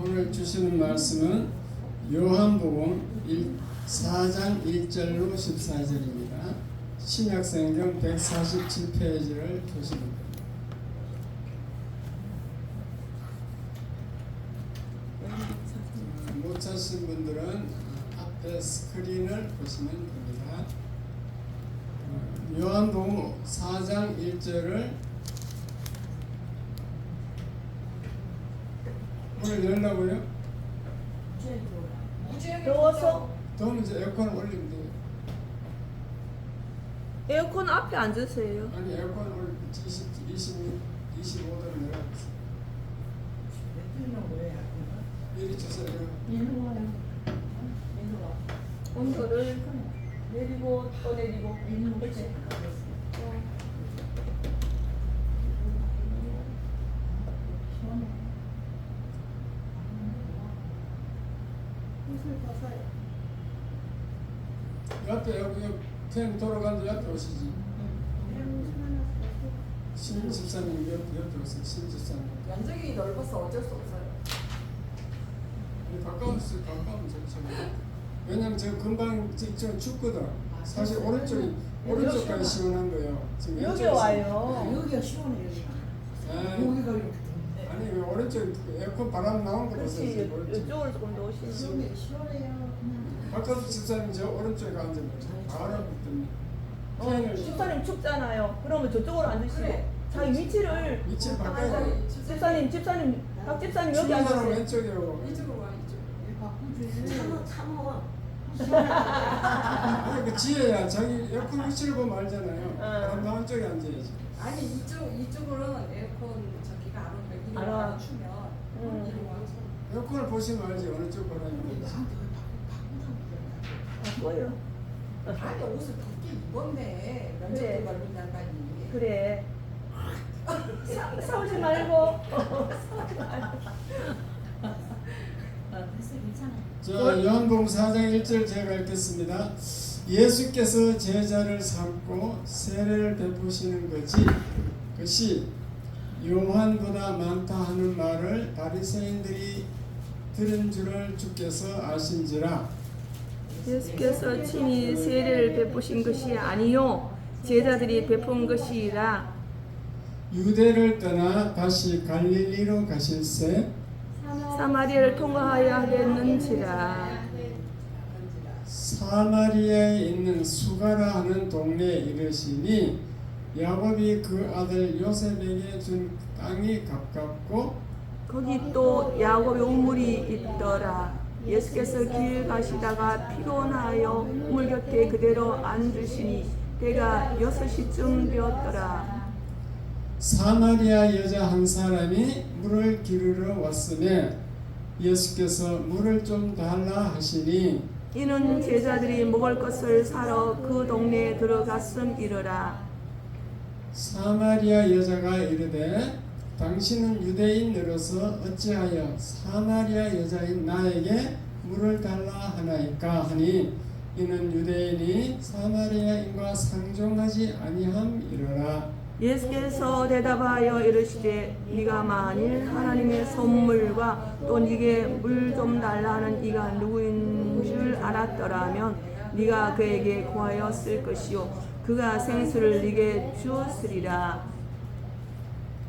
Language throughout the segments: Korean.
오늘 주시는 말씀은 요한복음 4장 1절로 14절입니다. 신약성경 147페이지를 보시면 됩니다. 못 찾으신 분들은 앞에 스크린을 보시면 됩니다. 요한복음 4장 1절을 오늘 열라고요? 더워서 더우면 이제 에어컨 올리면 돼요. 에어컨 앞에 앉으세요. 아니 에어컨 올 25도로 내려가겠어요. 미리 주세요. 온도를 내리고 또 내리고. 그렇지. 옆에 여기 팬 돌아가는데 옆에 오시지. 신 집사님 옆에 오세요. 신 집사님. 면적이 넓어서 어쩔 수 없어요. 가까우면 좋죠. 왜냐면 저 금방 저 춥거든. 사실 오른쪽까지 시원한 거예요. 지금 여기 왼쪽에서. 와요. 여기가 시원해 여기가. 아, 여기가 이렇게 덥네. 아니 왜 오른쪽 에어컨 바람 나오는 거 그렇지. 보세요. 오른쪽. 이쪽으로 조금 더 오시면. 시원해요. 그냥. 바깥 집사님 저 오른쪽에 앉으면 바람 붙더니 집사님 춥잖아요. 그러면 저쪽으로 앉으시고 그래. 자기 위치를 위치를 바꿔야 돼. 집사님 박 집사님 여기 추운 사람 앉으세요. 왼쪽이요. 이쪽으로 와, 이쪽. 참어. 아니 그 지혜야 자기 에어컨 위치를 보면 알잖아요. 바람 나온 쪽에 앉아야지. 아니 이쪽으로는 에어컨 저기가 안 오면 이리 알아. 와 추면 이리 와. 에어컨을 보시면 알지 어느 쪽 바람인지. 나한테 왜 바꾼다는 뭐요? 아니 옷을 덥게 입었네. 면적도 그래. 넓은 양반이. 그래. 싸우지 말고. 그래서 괜찮아요. 자, 요한복음 4장 1절 제가 읽겠습니다. 예수께서 제자를 삼고 세례를 베푸시는 것이 요한보다 많다 하는 말을 바리새인들이 들은 줄을 주께서 아신지라. 예수께서 친히 세례를 베푸신 것이 아니요 제자들이 베푼 것이라. 유대를 떠나 다시 갈릴리로 가실새 사마리아를 통과하여 하겠는지라. 사마리아에 있는 수가라 하는 동네에 이르시니 야곱이 그 아들 요셉에게 준 땅이 가깝고 거기 또 야곱의 우물이 있더라. 예수께서 길 가시다가 피곤하여 우물 곁에 그대로 앉으시니 때가 6시쯤 되었더라. 사마리아 여자 한 사람이 물을 기르러 왔으며 예수께서 물을 좀 달라 하시니 이는 제자들이 먹을 것을 사러 그 동네에 들어갔음이러라. 사마리아 여자가 이르되 당신은 유대인으로서 어찌하여 사마리아 여자인 나에게 물을 달라 하나이까 하니 이는 유대인이 사마리아인과 상종하지 아니함이러라. 예수께서 대답하여 이르시되 네가 만일 하나님의 선물과 또 네게 물 좀 달라 하는 이가 누구인 줄 알았더라면 네가 그에게 구하였을 것이요 그가 생수를 네게 주었으리라.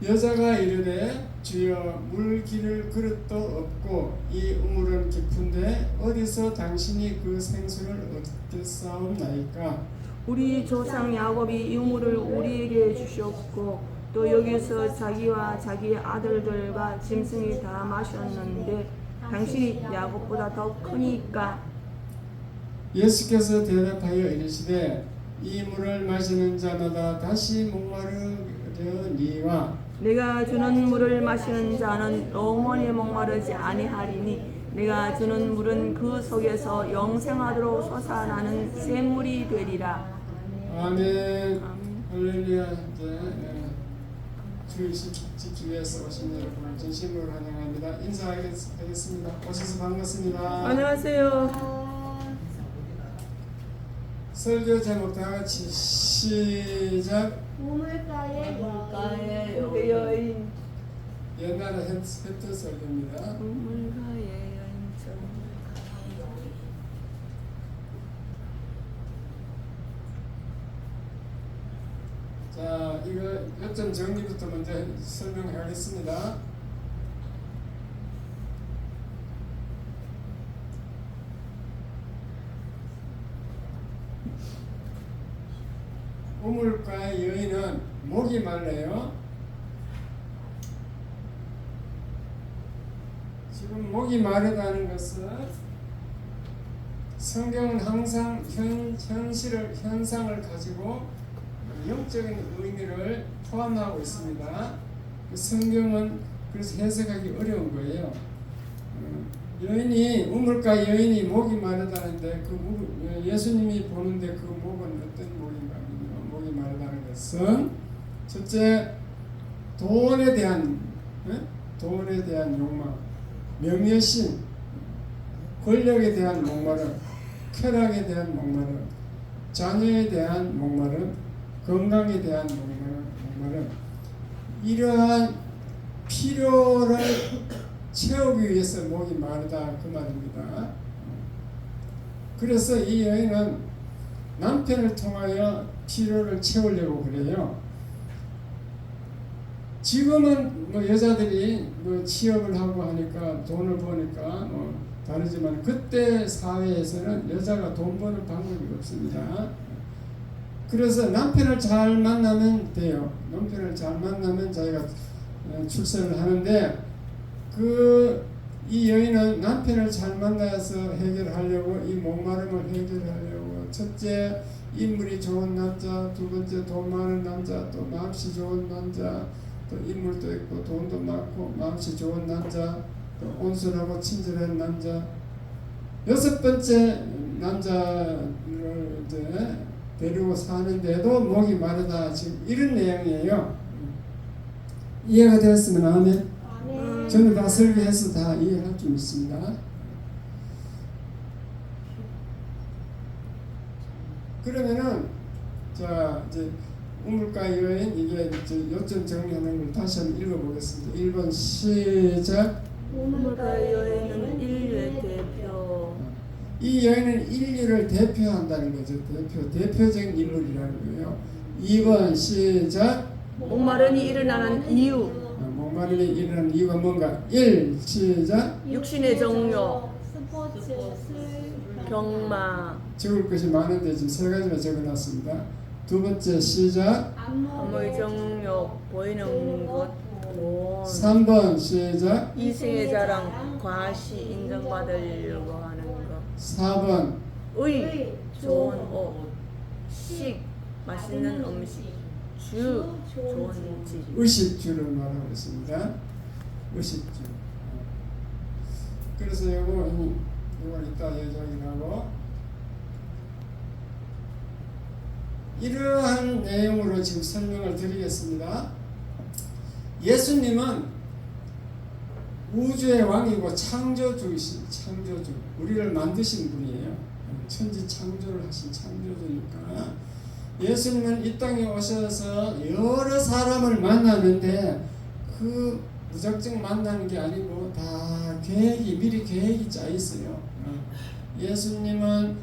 여자가 이르되 주여 물 기를 그릇도 없고 이 우물은 깊은데 어디서 당신이 그 생수를 얻겠사옵나이까. 우리 조상 야곱이 이 우물을 우리에게 주셨고 또 여기서 자기와 자기 아들들과 짐승이 다 마셨는데 당신이 야곱보다 더 크니까. 예수께서 대답하여 이르시되 이 물을 마시는 자마다 다시 목마르려니와 내가 주는 물을 마시는 자는 영원히 목마르지 아니하리니 내가 주는 물은 그 속에서 영생하도록 솟아나는 샘물이 되리라. 아멘. 할렐루야. 주일 집중해서 오신 여러분 진심으로 환영합니다. 인사하겠습니다. 오셔서 반갑습니다. 안녕하세요. 설교 제목 다 같이 시작. 우물가에 여인 옛날에 했던 설교입니다. 우물가에 요점 정리부터 먼저 설명하겠습니다. 우물가의 여인은 목이 말라요. 지금 목이 마르다는 것은 성경은 항상 현상을 가지고 영적인 의미를 포함하고 있습니다. 성경은 그래서 해석하기 어려운 거예요. 여인이 우물가 여인이 목이 마르다는데 예수님이 보는데 그 목은 어떤 목인가? 목이 마르다는 것은 첫째 돈에 대한 욕망, 명예심, 권력에 대한 목마름, 쾌락에 대한 목마름, 자녀에 대한 목마름, 건강에 대한 목마름, 이러한 필요를 채우기 위해서 목이 마르다 그 말입니다. 그래서 이 여인은 남편을 통하여 필요를 채우려고 그래요. 지금은 뭐 여자들이 뭐 취업을 하고 하니까 돈을 버니까 뭐 다르지만 그때 사회에서는 여자가 돈 버는 방법이 없습니다. 그래서 남편을 잘 만나면 돼요. 남편을 잘 만나면 자기가 출세를 하는데 이 여인은 남편을 잘 만나서 해결하려고 이 목마름을 해결하려고 첫째 인물이 좋은 남자, 두 번째 돈 많은 남자, 또 마음씨 좋은 남자, 또 인물도 있고 돈도 많고 마음씨 좋은 남자, 또 온순하고 친절한 남자, 여섯 번째 남자를 이제 데리고 사는데도 목이 마르다 지금 이런 내용이에요. 이해가 되었으면 아멘. 저는 다 설교해서 다 이해할 줄 믿습니다. 그러면은 자 이제 우물가 여인 이게 이제 요점 정리하는 걸 다시 한번 읽어보겠습니다. 1번 시작. 우물가 여인은 인류의 대표. 이 여인은 인류를 대표한다는 거죠. 대표적인 인물이라는 거예요. 2번 시작. 목마름이 일어나는 이유. 목마름이 일어나는 이유가 뭔가? 1 시작. 육신의 정욕, 스포츠, 술, 경마, 적을 것이 많은데 지금 세 가지만 적어놨습니다. 두 번째 시작. 암의 정욕, 보이는 것, 돈, 3번 시작. 이생의 자랑, 과시 인정받으려고 하는 것, 4번 의, 좋은 옷, 식, 맛있는 음식, 주, 좋은 집. 의식주를 말하고 있습니다. 의식주. 그래서 이걸 이따 얘기하고 이러한 내용으로 지금 설명을 드리겠습니다. 예수님은 우주의 왕이고 창조주이신 창조주, 우리를 만드신 분이에요. 천지 창조를 하신 창조주니까 예수님은 이 땅에 오셔서 여러 사람을 만나는데 그 무작정 만나는 게 아니고 다 미리 계획이 짜 있어요. 예수님은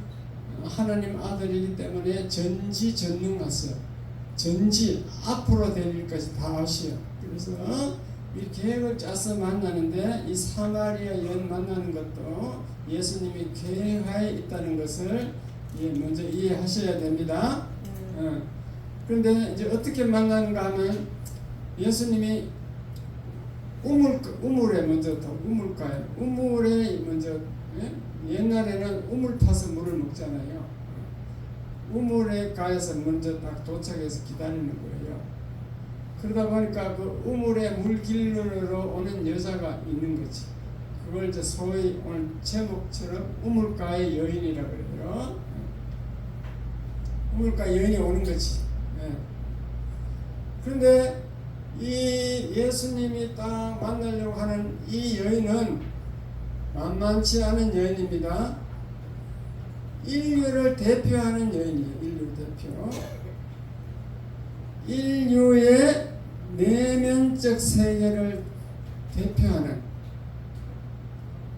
하나님 아들이기 때문에 전지전능하세요. 앞으로 될 일까지 다 아셔요. 그래서 이 계획을 짜서 만나는데 이 사마리아 여인 만나는 것도 예수님이 계획하에 있다는 것을 먼저 이해하셔야 됩니다. 그런데 이제 어떻게 만나는가 하면 예수님이 우물에 먼저 옛날에는 우물 파서 물을 먹잖아요. 우물에 가서 먼저 딱 도착해서 기다리는 거예요. 그러다 보니까 그 우물에 물길로 오는 여자가 있는 거지. 그걸 이제 소위 오늘 제목처럼 우물가의 여인이라고 그래요. 우물가 여인이 오는 거지. 그런데 이 예수님이 딱 만나려고 하는 이 여인은 만만치 않은 여인입니다. 인류를 대표하는 여인이에요. 인류 대표. 인류의 내면적 세계를 대표하는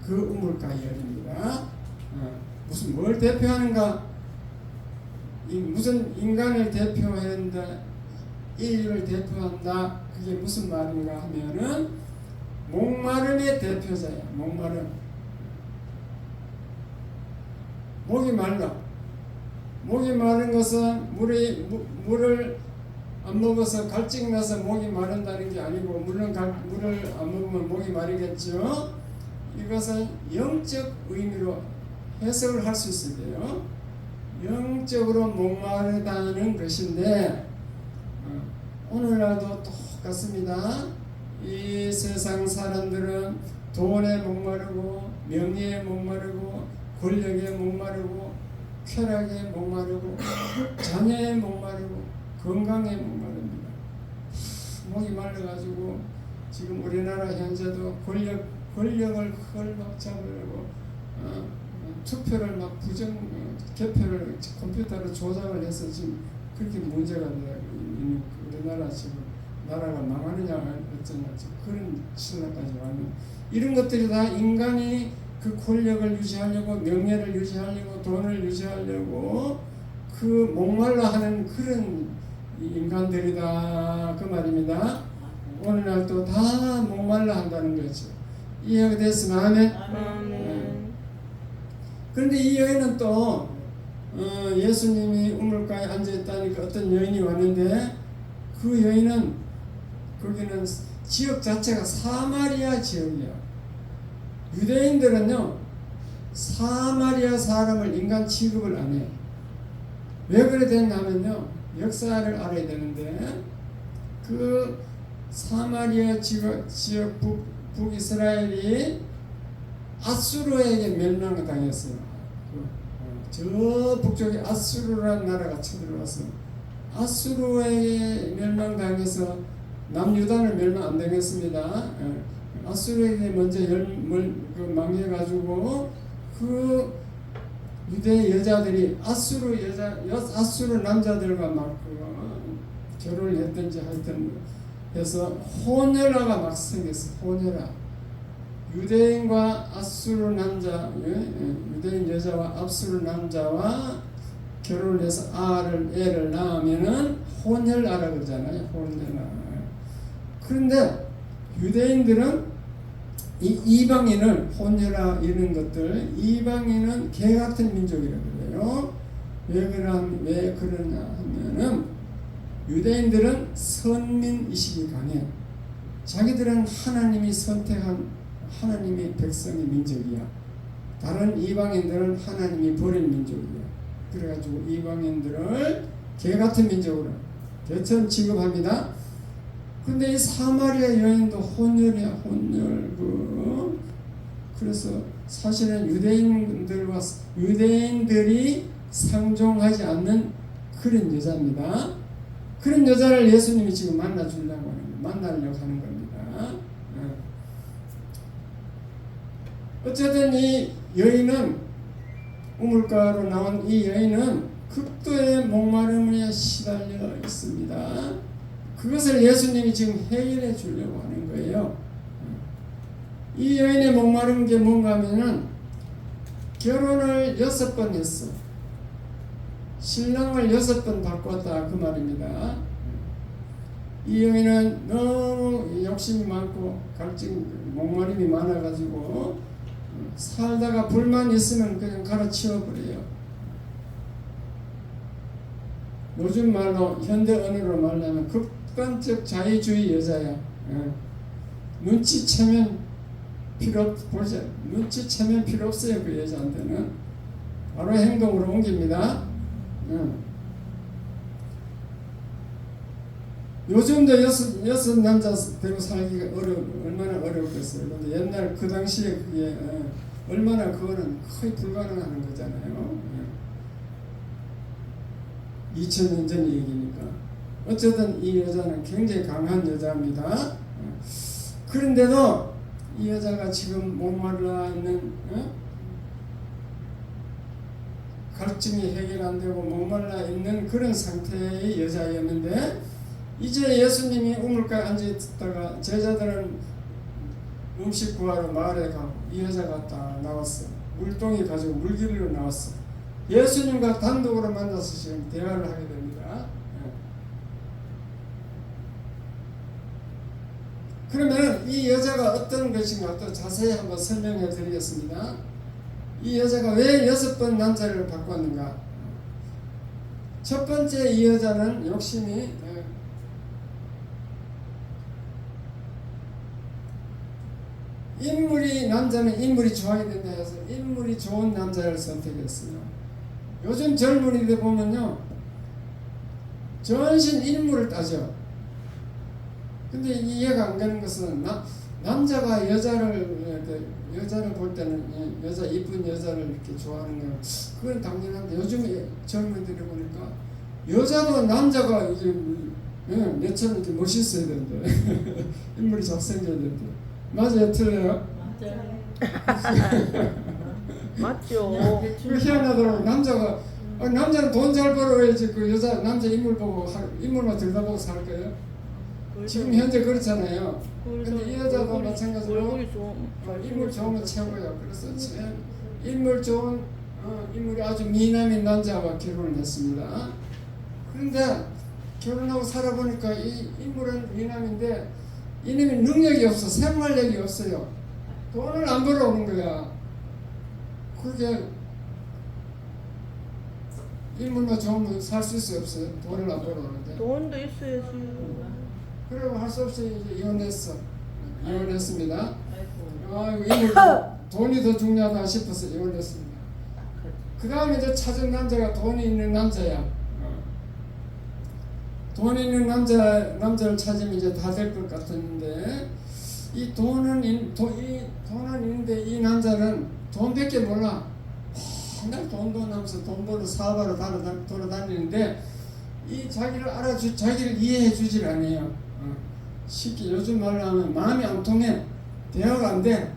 그 우물가 여인입니다. 무슨 뭘 대표하는가? 무슨 인간을 대표하는데 인류를 대표한다. 그게 무슨 말인가 하면은 목마름의 대표자야. 목마름. 목이 말라. 목이 마른 것은 물을 안 먹어서 갈증 나서 목이 마른다는 게 아니고, 물론 물을 안 먹으면 목이 마르겠죠. 이것은 영적 의미로 해석을 할 수 있어요. 영적으로 목마르다는 것인데, 오늘날도 똑같습니다. 이 세상 사람들은 돈에 목마르고, 명예에 목마르고, 권력에 목마르고, 쾌락에 목마르고, 자녀에 목마르고, 건강에 목마릅니다. 목이 말라가지고 지금 우리나라 현재도 권력을 헐막 잡으려고 투표를 막 개표를 컴퓨터로 조작을 해서 지금 그렇게 문제가 되고, 우리나라 지금 나라가 망하느냐 어쩌냐 그런 신화까지 왔는, 이런 것들이 다 인간이 그 권력을 유지하려고, 명예를 유지하려고, 돈을 유지하려고 그 목말라 하는 그런 인간들이다 그 말입니다. 오늘날도 다 목말라 한다는 거죠. 이해가 됐으면 아멘. 그런데 이 여인은 또 예수님이 우물가에 앉아있다니까 어떤 여인이 왔는데, 그 여인은 거기는 지역 자체가 사마리아 지역이야. 유대인들은요 사마리아 사람을 인간 취급을 안 해. 왜 그래 됐냐면요, 역사를 알아야 되는데, 그 사마리아 지역 북이스라엘이 아수르에게 멸망을 당했어요. 저 북쪽에 아수르라는 나라가 쳐들어와서 아수르에게 멸망당해서 남유다는 멸망 안 당했습니다. 아수르에게 먼저 망해가지고 그 유대 여자들이 아수르 남자들과 막 결혼을 했든지 하여튼 해서 혼혈아가 막 생겼어. 혼혈아. 유대인과 아수르 남자, 유대인 여자와 아수르 남자와 결혼을 해서 애를 낳으면은 혼혈아라 그러잖아요. 혼혈아. 그런데 유대인들은 이 이방인을, 혼혈아 이런 것들, 이방인은 개 같은 민족이라고 그래요. 왜 그러냐 하면은 유대인들은 선민의식이 강해. 자기들은 하나님이 선택한 하나님의 백성의 민족이야. 다른 이방인들은 하나님이 버린 민족이야. 그래가지고 이방인들을 개 같은 민족으로 개처럼 취급합니다. 근데 이 사마리아 여인도 혼혈이야. 혼혈. 그래서 사실은 유대인들이 상종하지 않는 그런 여자입니다. 그런 여자를 예수님이 지금 만나려고 하는 겁니다. 어쨌든 이 여인은, 우물가로 나온 이 여인은 극도의 목마름에 시달려 있습니다. 그것을 예수님이 지금 해결해 주려고 하는 거예요. 이 여인의 목마른 게 뭔가 하면은 결혼을 6번 했어. 신랑을 6번 바꿨다 그 말입니다. 이 여인은 너무 욕심이 많고 갈증, 목마름이 많아가지고 살다가 불만 있으면 그냥 갈아치워버려요. 요즘 말로, 현대 언어로 말하면 극단적 자유주의 여자야. 눈치채면 필요 없어요. 그 여자한테는 바로 행동으로 옮깁니다. 요즘도 여섯 남자 데리고 살기가 얼마나 어렵겠어요. 근데 옛날 그 당시에 그게 얼마나, 그거는 거의 불가능한 거잖아요. 2000년 전 얘기니까. 어쨌든 이 여자는 굉장히 강한 여자입니다. 그런데도 이 여자가 지금 목말라 있는, 갈증이 해결 안 되고 목말라 있는 그런 상태의 여자였는데, 이제 예수님이 우물가에 앉아있다가 제자들은 음식 구하러 마을에 가고 이 여자가 딱 나왔어. 물동이 가지고 물길로 나왔어. 예수님과 단독으로 만나서 지금 대화를 하게 됩니다. 그러면 이 여자가 어떤 것인가 또 자세히 한번 설명해 드리겠습니다. 이 여자가 왜 6번 남자를 바꿨는가? 첫 번째 이 여자는 욕심이 남자는 인물이 좋아야 된다 해서 인물이 좋은 남자를 선택했어요. 요즘 젊은이들 보면요, 전신 인물을 따져. 근데 이해가 안 가는 것은 남자가 여자를 볼 때는 여자 이쁜 여자를 이렇게 좋아하는 건 그건 당연한데 요즘 젊은이들이 보니까 여자도 남자가 이게 내처럼 이렇게 멋있어야 되는데 인물이 잘생겨야 되는데 맞아요, 틀려요? 맞죠. 그 희한하더라고. 남자는 돈 잘 벌어야지 그 여자 남자 인물 보고 인물만 들여다보고 살 거예요. 지금 현재 그렇잖아요. 근데 이 여자도 마찬가지로 인물 좋으면 최고예요. 그래서 인물 좋은 인물이 아주 미남인 남자와 결혼을 했습니다. 그런데 결혼하고 살아보니까 이 인물은 미남인데 이놈이 능력이 없어. 생활력이 없어요. 돈을 안 벌어오는 거야. 그게 인물만 좋으면 살 수 없어요. 돈을 안 벌어오는데. 돈도 있어야지. 그리고 할 수 없이 이제 이혼했습니다. 인물 돈이 더 중요하다 싶어서 이혼했습니다. 그 다음에 이제 찾은 남자가 돈이 있는 남자야. 돈 있는 남자를 찾으면 이제 다 될 것 같았는데 이 돈은 있는데 이 남자는 돈밖에 몰라. 맨날 돈 하면서 돈 벌어 사업하러 돌아다니는데 이 자기를 이해해 주질 않아요. 쉽게 요즘 말로 하면 마음이 안 통해. 대화가 안 돼.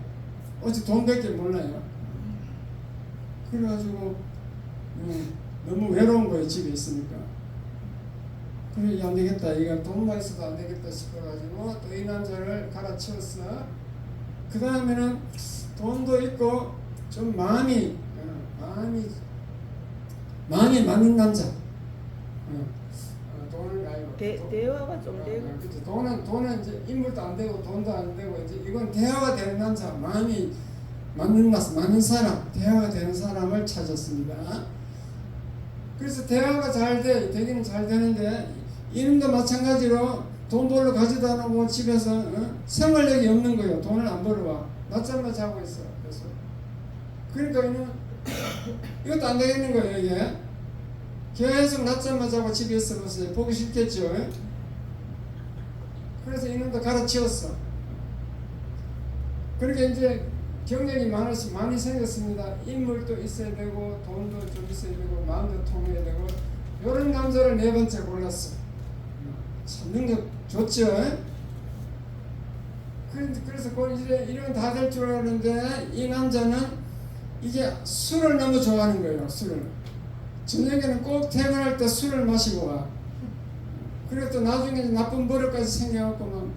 어찌 돈밖에 몰라요. 그래가지고 너무 외로운 거예요. 집에 있으니까. 그래 안 되겠다. 이거 돈만 있어도 안 되겠다 싶어가지고 또 이 남자를 갈아치웠어. 그 다음에는 돈도 있고 좀 마음이 맞는 남자. 돈을 알고. 대화가 좀 되고. 그렇죠. 돈은 이제 인물도 안 되고 돈도 안 되고 이제 이건 대화가 되는 남자, 마음이 맞는 사람, 대화가 되는 사람을 찾았습니다. 그래서 대화가 되기는 잘 되는데 이놈도 마찬가지로 돈 벌러 가지도 않고 집에서 생활력이 없는 거예요. 돈을 안 벌어와. 낮잠만 자고 있어. 그러니까 이것도 안 되겠는 거예요. 이게 계속 낮잠만 자고 집에 있어 보세요. 보기 싫겠죠. 그래서 이놈도 갈아치웠어. 그러니까 이제 경력이 많이 생겼습니다. 인물도 있어야 되고 돈도 좀 있어야 되고 마음도 통해야 되고 이런 남자를 4번째 골랐어. 참 능력 좋죠. 그래서 이제 이러면 다 될 줄 알았는데 이 남자는 이게 술을 너무 좋아하는 거예요. 술을. 저녁에는 꼭 퇴근할 때 술을 마시고 와. 그리고 또 나중에 나쁜 버릇까지 생겨갖고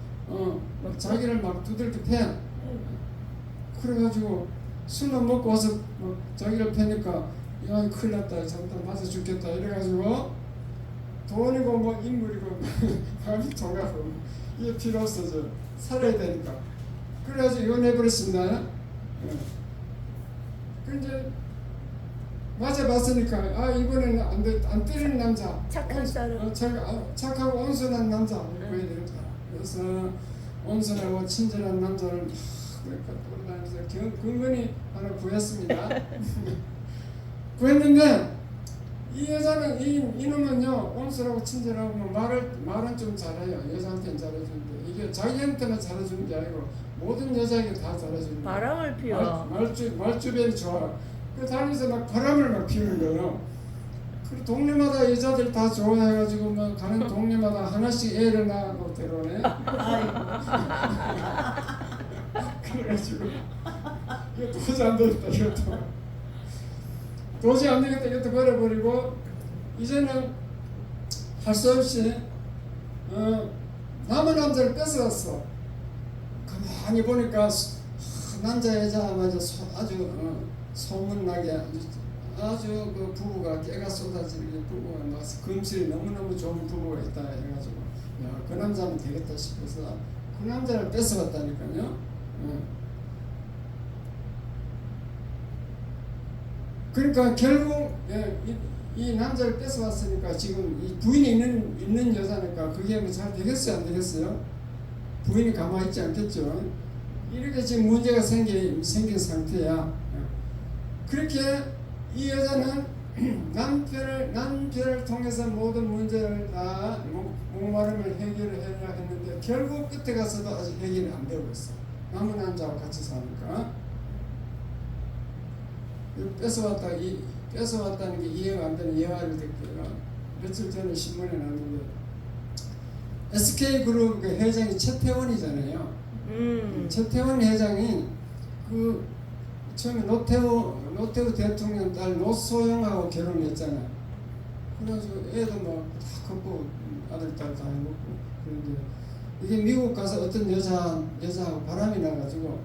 막 자기를 막 두들겨 패. 그래가지고 술만 먹고 와서 막 자기를 패니까 야 큰일 났다. 잠깐 맞아 죽겠다. 이래가지고 돈이고 뭐 인물이고 마음이 통하고 이게 필요 없어져. 살아야 되니까. 그래가지고 이혼해버렸습니다. 근데 맞아봤으니까 이번에는 안 때리는 남자, 착한 사람, 착하고 온순한 남자 보여야 되겠다. 그래서 온순하고 친절한 남자를 돌아다니면서 근근히 하나 구했습니다. 구했는데 이 여자는 이놈은요 온순하고 친절하고 말은 좀 잘해요. 여자한테는 잘해주는데 이게 자기한테만 잘해주는 게 아니고 모든 여자에게 다 잘해주는. 바람을 피워. 말주변이 좋아. 그 다니면서 막 바람을 막 피우는 거예요. 그 동네마다 여자들 다 좋아해가지고 막 가는 동네마다 하나씩 애를 낳고 데려오네. 그래가지고 이거 도저히 안 되겠다. 이것도 도저히 안 되겠다. 이것도 버려버리고 이제는 할 수 없이 남의 남자를 뺏어갔어. 가만히 보니까 남자 여자 아주 소문나게 아주 그 부부가 깨가 쏟아지는 부부가 막 금슬이 너무너무 좋은 부부가 있다 해가지고 야, 그 남자면 되겠다 싶어서 그 남자를 뺏어갔다니까요. 그러니까 결국 이 남자를 뺏어갔으니까 지금 이 부인이 있는 여자니까 그게 뭐 잘 되겠어요, 안 되겠어요? 부인이 가만히 있지 않겠죠. 이렇게 지금 문제가 생긴 상태야. 그렇게 이 여자는 남편을 통해서 모든 문제를 다 목마름을 해결을 해야 했는데 결국 끝에 가서도 아직 해결이 안 되고 있어. 남은 남자와 같이 사니까. 뺏어왔다는 게 이해가 안 되는 예화를 듣고요. 며칠 전에 신문에 나왔는데 SK그룹 회장이 최태원이잖아요. 최태원 회장이 그 처음에 노태우 대통령 딸 노소영하고 결혼했잖아요. 그래가지고 애도 막 다 컸고 아들 딸 다 해먹고 그런데 이게 미국 가서 어떤 여자하고 바람이 나가지고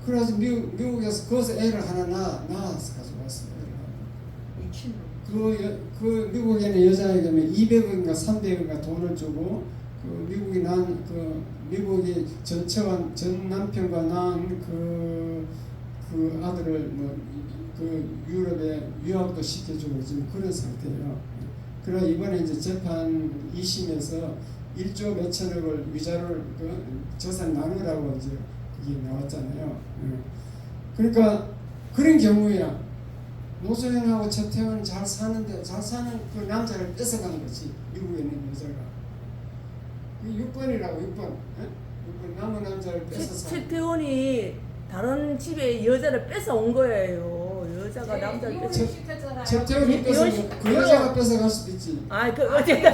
그래가지고 미국에서 거기서 애를 하나 낳아서 가지고 왔어요. 그 미국에는 여자에게 200억인가 300억인가 돈을 주고 그 미국이 전 남편과 낳은 그 아들을 그 유럽에 유학도 시켜주고 지금 그런 상태예요. 그래 이번에 이제 재판 2심에서 1조 몇천억을 위자료를 재산 나누라고 이제 그게 나왔잖아요. 그러니까 그런 경우야. 노소영하고 최태원은 잘 사는 그 남자를 뺏어간 거지. 미국에 있는 여자가. 6번이라고 6번. 6번 남은 남자를 뺏어서. 최태원이 다른 집에 여자를 뺏어온 거예요. 여자가 남자를 이혼을 뺏어. 시켰잖아요. 최태원이 뺏어 그 여자가 뺏어갈 수도 있지. 어쨌든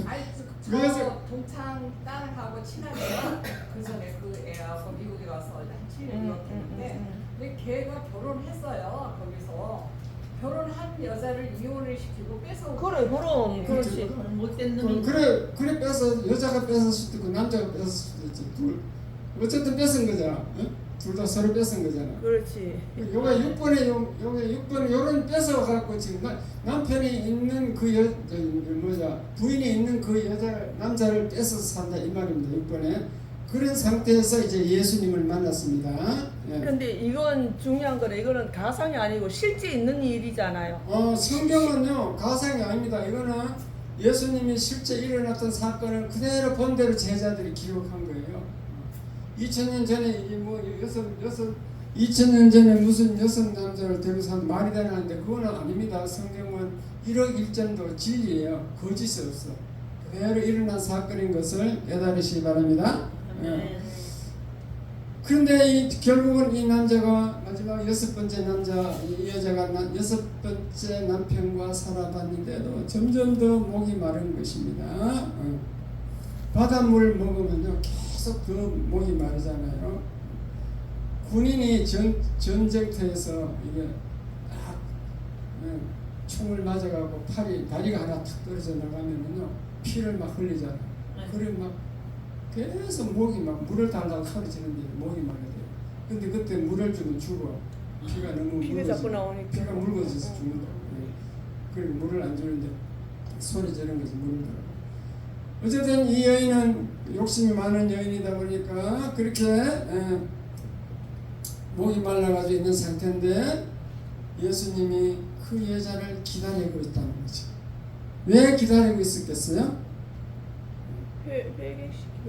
아니 그래서- 저 동창 딸하고 친하게요. 그 전에 그 애하고 미국에 와서 한 7년 이렇게 근데 걔가 결혼했어요. 거기서 결혼한 여자를 이혼을 시키고 뺏어오고 그래 그럼 그렇지. 못된 놈이. 그래 뺏어 여자가 뺏을 수도 있고 남자가 뺏을 수도 있지. 어쨌든 뺏은 거잖아. 둘 다 서로 뺏은 거잖아. 그렇지. 요게 6번에 요런 뺏어 갖고 지금 남편이 있는 부인이 있는 그 남자를 뺏어서 산다 이 말입니다. 6번에 그런 상태에서 이제 예수님을 만났습니다. 근데 이건 중요한 거는 이거는 가상이 아니고 실제 있는 일이잖아요. 성경은요 가상이 아닙니다. 이거는 예수님이 실제 일어났던 사건을 그대로 본대로 제자들이 기록한 거예요. 2000년 전에 이게 2000년 전에 무슨 여섯 남자를 데리고 산 말이 되나는데 그거는 아닙니다. 성경은 1억 1점도 진리예요. 거짓이 없어. 그대로 일어난 사건인 것을 깨달으시기 바랍니다. 그런데 결국은 이 남자가 마지막 6번째 남자, 이 여자가 6번째 남편과 살아봤는데도 점점 더 목이 마른 것입니다. 바닷물 먹으면요 계속 더 목이 마르잖아요. 군인이 전쟁터에서 이게 딱 총을 맞아가고 다리가 하나 탁 떨어져 나가면은요 피를 막 흘리잖아요. 그래 막 계속 목이 막 물을 달라고 소리 지르는데 목이 마르대요. 근데 그때 물을 주면 죽어. 피가 너무 피가 자꾸 나오니까. 피가 묽어져서 죽는다고. 그리고 물을 안 주는데 소리 지르는 거지 물을 달라고. 어쨌든 이 여인은 욕심이 많은 여인이다 보니까 그렇게 목이 말라가지고 있는 상태인데 예수님이 그 여자를 기다리고 있다는 거죠. 왜 기다리고 있었겠어요?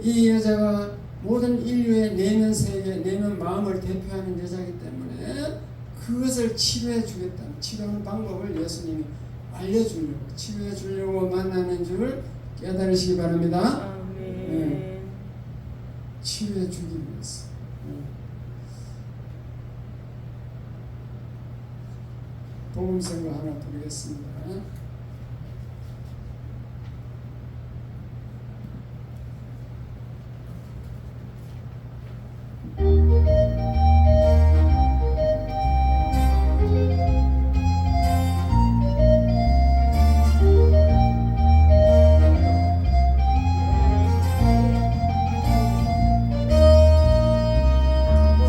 이 여자가 모든 인류의 내면 세계, 내면 마음을 대표하는 여자이기 때문에 그것을 치료해 주겠다. 치료하는 방법을 예수님이 알려주려고, 치료해 주려고 만나는 줄 깨달으시기 바랍니다. 치료해 주기 위해서. 복음성가 하나 부르겠습니다.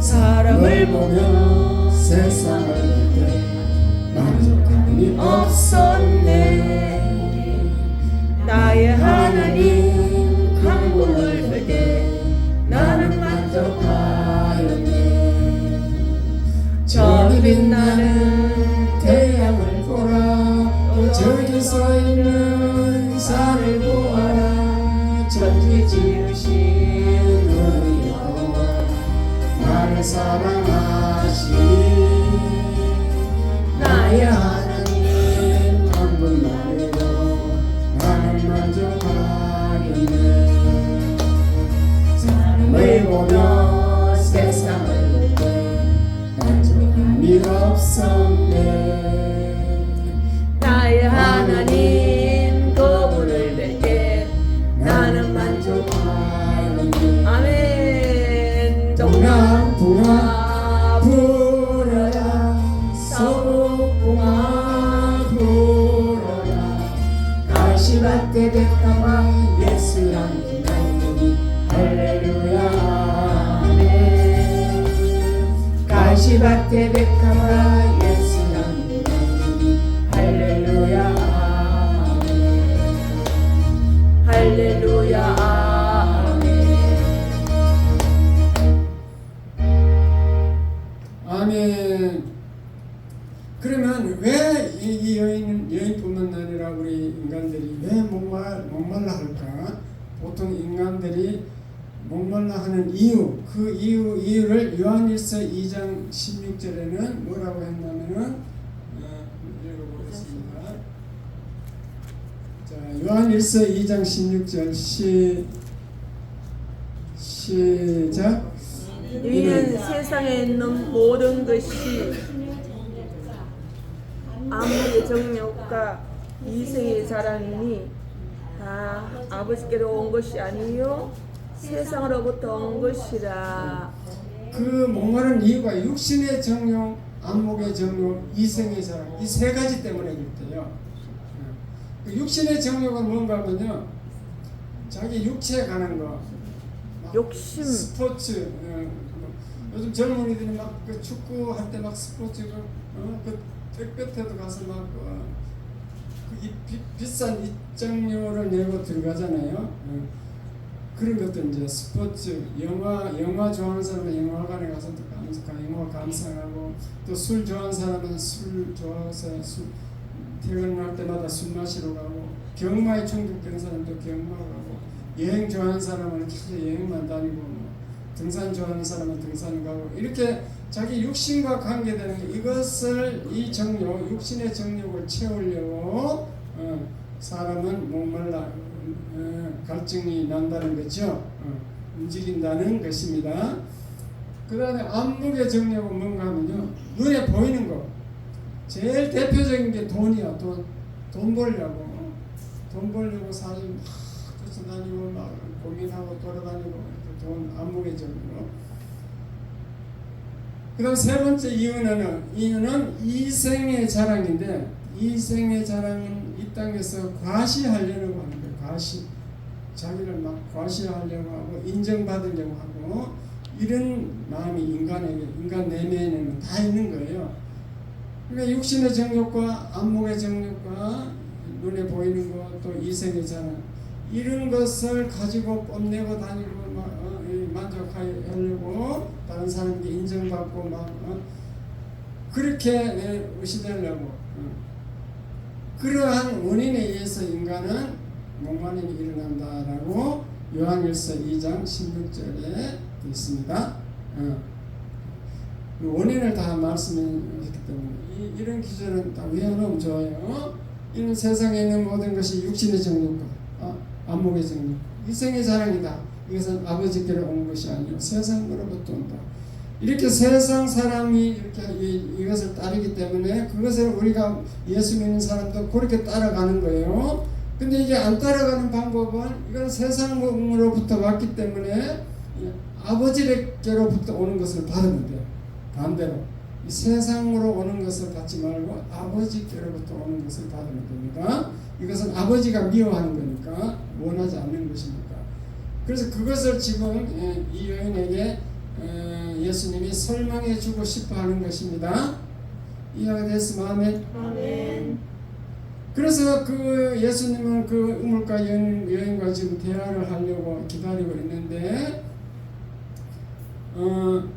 사람을 보며 세상을 볼 만족함이 없었네. 나의 하나님 문을 열 때 나는 만족하였네. 저기 빛나는 태양을 보라. 또 저기 서 있는 산을 보아라. 천지 지으신 우리 여호와 나를 사랑하시니 나의 하나님 한 분만으로 나는 만족하겠네. 사람을 보며 세상을 볼 때 만족함이 없었네. 나의 하나님 그분을 뵐 때 나는 만족하겠네. 아멘. 동남풍아 불어라. 서북풍아 불어라. 가시밭에 백합화 예수 향기 날리니 할렐루야 아멘. 가시밭에 백합화 예수 향기 날리니 할렐루야 아멘. 할렐루야 아멘. 아멘. 그러면 왜 이 여인뿐만 아니라 우리 인간들이 왜 목말라 할까? 보통 인간들이 목말라 하는 이유, 그 이유를 요한일서 2장 16절에는 뭐라고 했냐면은 읽어보겠습니다. 자, 요한일서 2장 16절 시작. 이는 세상에 있는 모든 것이 아무리 정욕과 이생의 자랑이니 다 아버지께로 온 것이 아니요 세상으로부터 온 것이라. 그 목마른 이유가 육신의 정욕, 안목의 정욕, 이생의 자랑 이 세 가지 때문에 그렇대요. 그 육신의 정욕은 뭔가 하면요, 자기 육체에 관한 거, 막 욕심. 스포츠. 요즘 젊은이들이 막 그 축구 할 때 막 스포츠 그 끝에도 가서 막 비싼 입장료를 내고 들어가잖아요. 그런 것도 이제 스포츠, 영화 좋아하는 사람은 영화관에 가서 또 영화 감상하고, 또 술 좋아하는 사람은 술 좋아해서 퇴근할 때마다 술 마시러 가고, 경마에 중독된 사람도 경마 가고, 여행 좋아하는 사람은 계속 여행만 다니고, 등산 좋아하는 사람은 등산 가고, 이렇게 자기 육신과 관계되는 이것을 이 정욕, 육신의 정욕을 채우려고 사람은 목말라 갈증이 난다는 거죠. 움직인다는 것입니다. 그 다음에 안목의 정욕은 뭔가 하면요, 눈에 보이는 거. 제일 대표적인 게 돈이야. 돈 벌려고. 돈 벌려고 사실 막 쫓아다니고 막 고민하고 돌아다니고, 돈 안목의 정욕. 그 다음 세 번째 이유는 이생의 자랑인데, 이생의 자랑은 이 땅에서 과시하려고 하는 거예요. 과시. 자기를 막 과시하려고 하고 인정받으려고 하고, 이런 마음이 인간 내면에는 다 있는 거예요. 그러니까 육신의 정욕과 안목의 정욕과 눈에 보이는 것, 또 이생의 자랑, 이런 것을 가지고 뽐내고 다니고 막 만족하려고, 다른 사람에게 인정받고 막 그렇게 의시되려고, 그러한 원인에 의해서 인간은 목마름이 일어난다라고 요한일서 2장 16절에 있습니다. 원인을 다 말씀했기 때문에 이런 기절은 다 외워놓으면 좋아요. 이는 세상에 있는 모든 것이 육신의 정욕과 안목의 정욕, 이생의 자랑이다. 이것은 아버지께로 온 것이 아니요 세상으로부터 온다. 이렇게 세상 사람이 이렇게 이것을 따르기 때문에 그것을 우리가 예수 믿는 사람도 그렇게 따라가는 거예요. 근데 이게 안 따라가는 방법은, 이건 세상으로부터 왔기 때문에 아버지께로부터 오는 것을 받으면 돼요. 반대로 이 세상으로 오는 것을 받지 말고 아버지께로부터 오는 것을 받으면 됩니다. 이것은 아버지가 미워하는 거니까, 원하지 않는 것이니까. 그래서 그것을 지금 이 여인에게 예수님이 설명해 주고 싶어 하는 것입니다. 이해가 됐으면 아멘. 아멘. 그래서 그 예수님은 그 우물가 여인과 지금 대화를 하려고 기다리고 있는데 그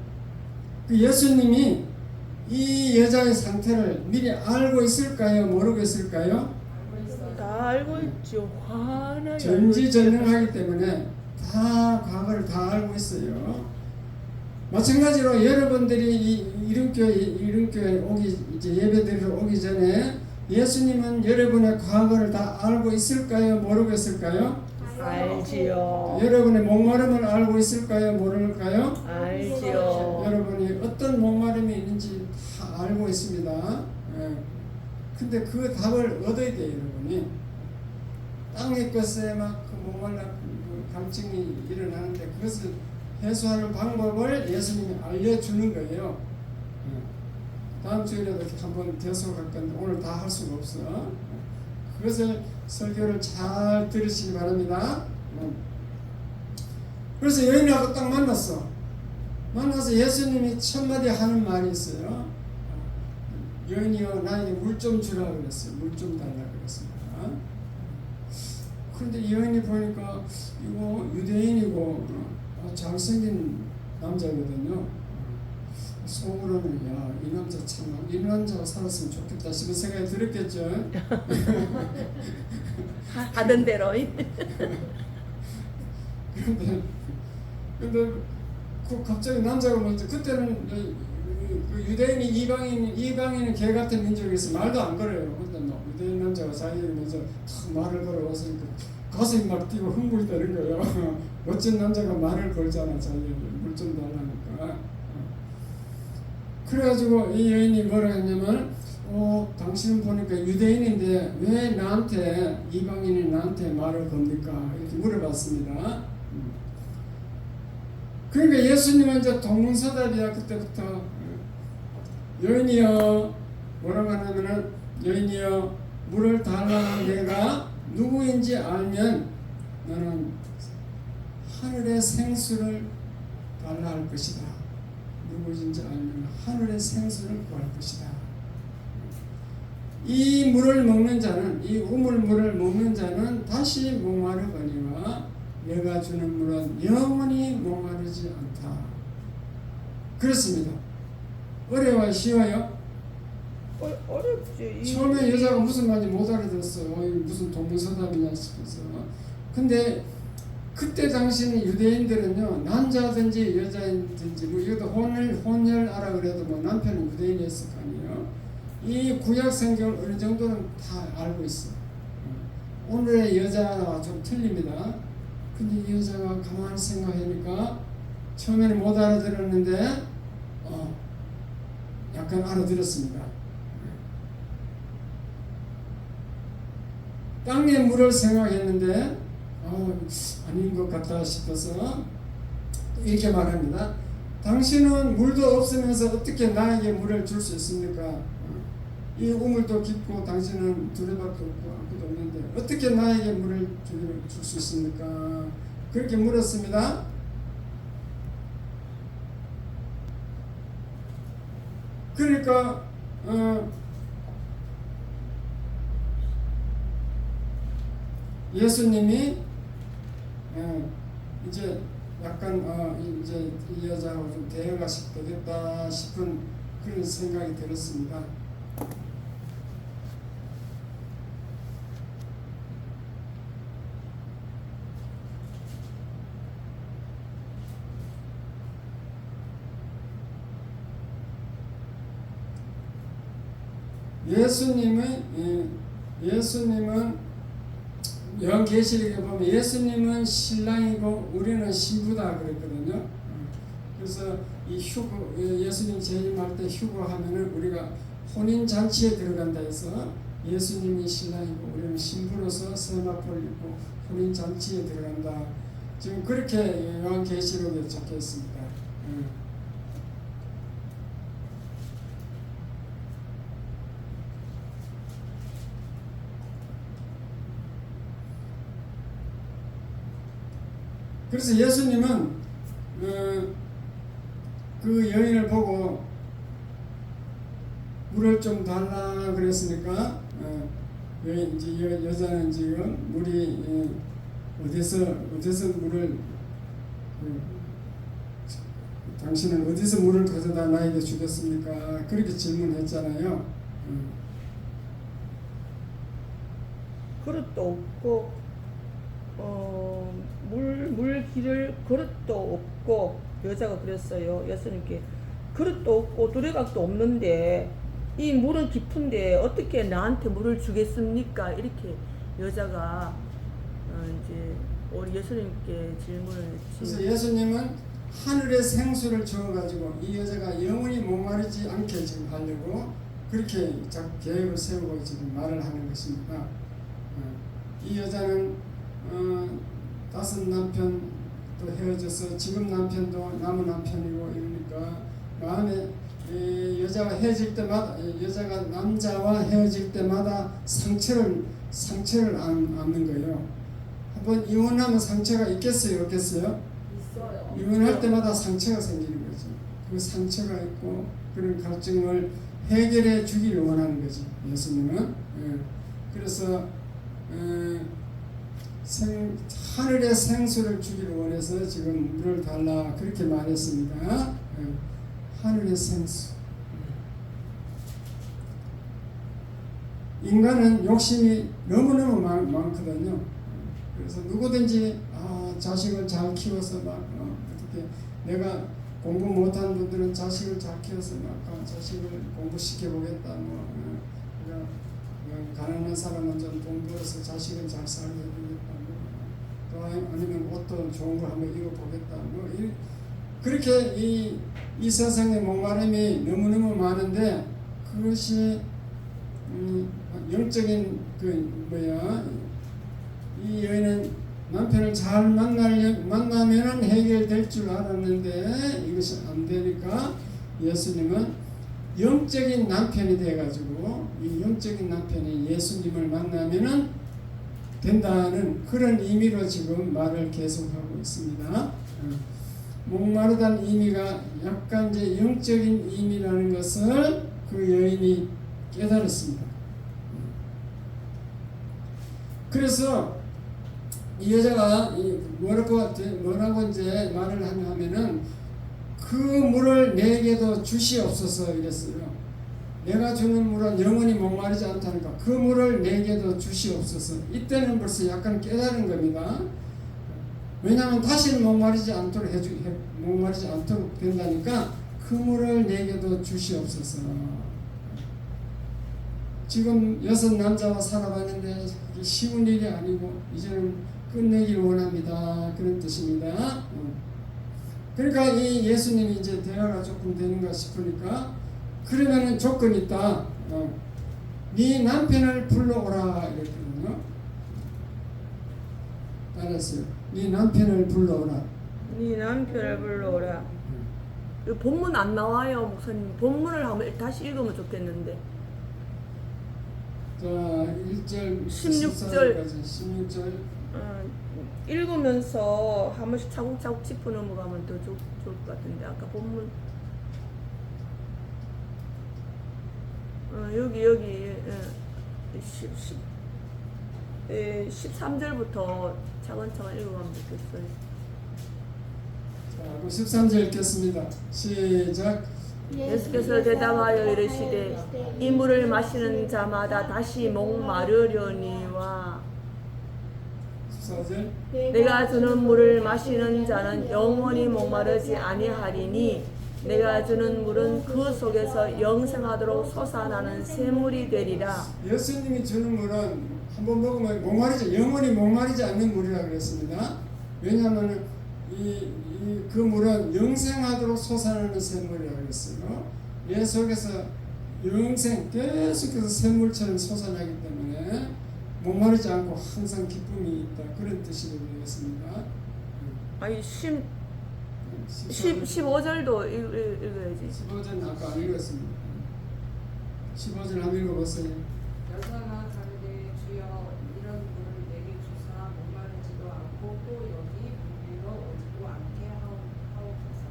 예수님이 이 여자의 상태를 미리 알고 있을까요? 모르고 있을까요? 다 알고 있죠. 환하게 전지전능하기 때문에 다 과거를 다 알고 있어요. 마찬가지로 여러분들이 이름교회 오기 이제 예배드리러 오기 전에 예수님은 여러분의 과거를 다 알고 있을까요? 모르고 있을까요? 알지요. 여러분의 목마름을 알고 있을까요? 모를까요? 알지요. 여러분이 어떤 목마름이 있는지 다 알고 있습니다. 예. 근데 그 답을 얻어야 돼요, 여러분이. 땅의 것에 막 그 목말라 그 갈증이 일어나는데 그것을 해소하는 방법을 예수님이 알려주는 거예요. 다음 주에라도 한번 대소할 건데 오늘 다 할 수가 없어. 그것을 설교를 잘 들으시기 바랍니다. 그래서 여인하고 딱 만났어. 만나서 예수님이 첫 마디 하는 말이 있어요. 여인이여 나에게 물 좀 주라 그랬어요. 물 좀 달라 그랬습니다. 그런데 여인이 보니까 이거 유대인이고 잘생긴 남자거든요. 속으로는 이 남자 참 이 남자가 살았으면 좋겠다 싶은 생각이 들었겠죠. 하던 대로. 근데 그 갑자기 남자가 먼저 그때는 그 유대인이 이방인은 개 같은 민족에서 말도 안 걸어요. 근데 유대인 남자가 자기에게 먼저 탁 말을 걸어와서 가슴이 막 뛰고 흥분이 되는 거예요. 멋진 남자가 말을 걸잖아. 자기에게 물 좀 달라니까. 그래가지고 이 여인이 뭐라 했냐면 당신은 보니까 유대인인데 왜 나한테 이방인이 나한테 말을 겁니까? 이렇게 물어봤습니다. 그러니까 예수님은 이제 동문서답이야. 그때부터 여인이여 뭐라고 하냐면은 여인이여 물을 달라는 내가 누구인지 알면 너는 하늘의 생수를 달라 할 것이다. 누구인지 알면 하늘의 생수를 구할 것이다. 이 물을 먹는 자는 이 우물물을 먹는 자는 다시 목마르거니와 내가 주는 물은 영원히 목마르지 않다. 그렇습니다. 어려워요? 쉬워요? 어렵지. 처음에 여자가 무슨 말인지 못 알아들었어. 무슨 동문서답이냐 싶어서. 근데 그때 당시는 유대인들은요 남자든지 여자든지 뭐 이것도 혼혈하라 그래도 뭐 남편은 유대인이었을 거 아니에요. 이 구약 성경을 어느 정도는 다 알고 있어. 오늘의 여자와 좀 틀립니다. 근데 이 여자가 가만히 생각하니까 처음에는 못 알아들었는데 약간 알아들었습니다. 땅의 물을 생각했는데 아닌 것 같다 싶어서 이렇게 말합니다. 당신은 물도 없으면서 어떻게 나에게 물을 줄 수 있습니까? 이 우물도 깊고 당신은 두레밖에 없고 아무것도 없는데 어떻게 나에게 물을 줄 수 있습니까? 그렇게 물었습니다. 그러니까 예수님이 이제 약간 이제 이 여자하고 좀 대화가 되겠다 싶은 그런 생각이 들었습니다. 예수님은 요한계시록에 보면 예수님은 신랑이고 우리는 신부다 그랬거든요. 그래서 이 예수님 재림할 때 휴거하면은 우리가 혼인 잔치에 들어간다 해서 예수님이 신랑이고 우리는 신부로서 세마포를 입고 혼인 잔치에 들어간다. 지금 그렇게 요한계시록에 적혀 있습니다. 그래서 예수님은 그 여인을 보고 물을 좀 달라 그랬으니까 이제 여자는 지금 물이 어디서 물을 당신은 어디서 물을 가져다 나에게 주겠습니까? 그렇게 질문했잖아요. 그릇도 없고 물 기를 그릇도 없고 여자가 그랬어요. 예수님께 그릇도 없고 두레각도 없는데 이 물은 깊은데 어떻게 나한테 물을 주겠습니까? 이렇게 여자가 이제 우리 예수님께 질문을 그래서 했지. 예수님은 하늘의 생수를 주어가지고 이 여자가 영원히 목마르지 않게 지금 하려고 그렇게 계획을 세우고 지금 말을 하는 것입니다. 이 여자는 5 남편도 헤어져서 지금 남편도 남은 남편이고 이러니까 마음에 여자가 헤어질 때마다 여자가 남자와 헤어질 때마다 상처를 안는 거예요. 한번 이혼하면 상처가 있겠어요, 없겠어요? 있어요. 이혼할 때마다 상처가 생기는 거죠. 그 상처가 있고 그런 갈증을 해결해 주기를 원하는 거죠. 예수님은. 그래서 하늘의 생수를 주기를 원해서 지금 물을 달라 그렇게 말했습니다. 하늘의 생수. 인간은 욕심이 너무너무 많거든요. 그래서 누구든지 자식을 잘 키워서 어떻게 내가 공부 못한 분들은 자식을 잘 키워서 자식을 공부시켜 보겠다. 가난한 사람은 좀 돈 벌어서 자식을 잘 살게 해주겠다. 또 아니면 옷도 좋은 거 한번 입어보겠다. 그렇게 이 세상의 목마름이 너무너무 많은데 그것이 영적인 이 여인은 남편을 잘 만나면 해결될 줄 알았는데 이것이 안 되니까 예수님은 영적인 남편이 돼가지고 이 영적인 남편이 예수님을 만나면은 된다는 그런 의미로 지금 말을 계속하고 있습니다. 목마르다는 의미가 약간 이제 영적인 의미라는 것을 그 여인이 깨달았습니다. 그래서 이 여자가 뭐라고 이제 말을 하냐면은 그 물을 내게도 주시옵소서 이랬어요. 내가 주는 물은 영원히 목마르지 않다니까 그 물을 내게도 주시옵소서. 이때는 벌써 약간 깨달은 겁니다. 왜냐하면 다시는 목마르지 않도록 된다니까 그 물을 내게도 주시옵소서. 지금 6 남자와 살아봤는데 쉬운 일이 아니고 이제는 끝내길 원합니다. 그런 뜻입니다. 그러니까 이 예수님이 이제 대화가 조금 되는가 싶으니까 그러면은 조건이 있다. 네 남편을 불러오라 이랬거든요. 알았어요. 네 남편을 불러오라. 네 남편을 불러오라. 본문 안 나와요, 목사님. 본문을 한번 다시 읽으면 좋겠는데. 자, 1절 16절 읽으면서 한 번씩 차곡차곡 짚어 넘어가면 더 좋을 것 같은데 아까 본문 여기 13절부터 차근차근 읽어가면 좋겠어요. 자, 그럼 13절 읽겠습니다. 시작. 예수께서 대답하여 이르시되 이 물을 마시는 자마다 다시 목마르려니와 14절. 내가 주는 물을 마시는 자는 영원히 목마르지 아니하리니 내가 주는 물은 그 속에서 영생하도록 솟아나는 샘물이 되리라. 예수님이 주는 물은 한번 먹으면 목마르지 영원히 목마르지 않는 물이라 그랬습니다. 왜냐하면 그 물은 영생하도록 솟아나는 샘물이라고 그랬어요. 내 속에서 영생 계속해서 샘물처럼 솟아나기 때문에 목마르지 않고 항상 기쁨이 있다. 그런 뜻이 되겠습니다. 아니 15절도 읽어야지. 15절은 아까 안 읽었습니다. 15절 한번 읽어보세요. 여자가 가로되 주여 이런 물을 내게 주사 목마르지도 않고 또 여기 물리러 오지도 않게 하옵소서.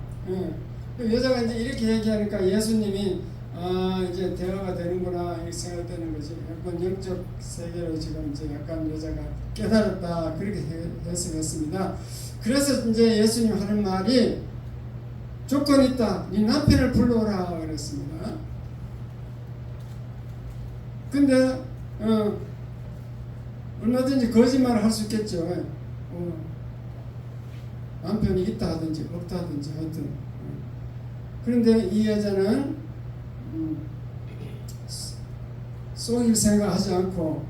그 여자가 이제 이렇게 얘기하니까 예수님이 이제 대화가 되는구나 이렇게 생각되는 거지. 약간 영적 세계로 지금 이제 약간 여자가 깨달았다 그렇게 해석했습니다. 그래서 이제 예수님 하는 말이 조건 있다. 네 남편을 불러오라 그랬습니다. 근데 얼마든지 거짓말을 할 수 있겠죠. 남편이 있다 하든지 없다 하든지 하여튼. 그런데 이 여자는 속일 생각하지 않고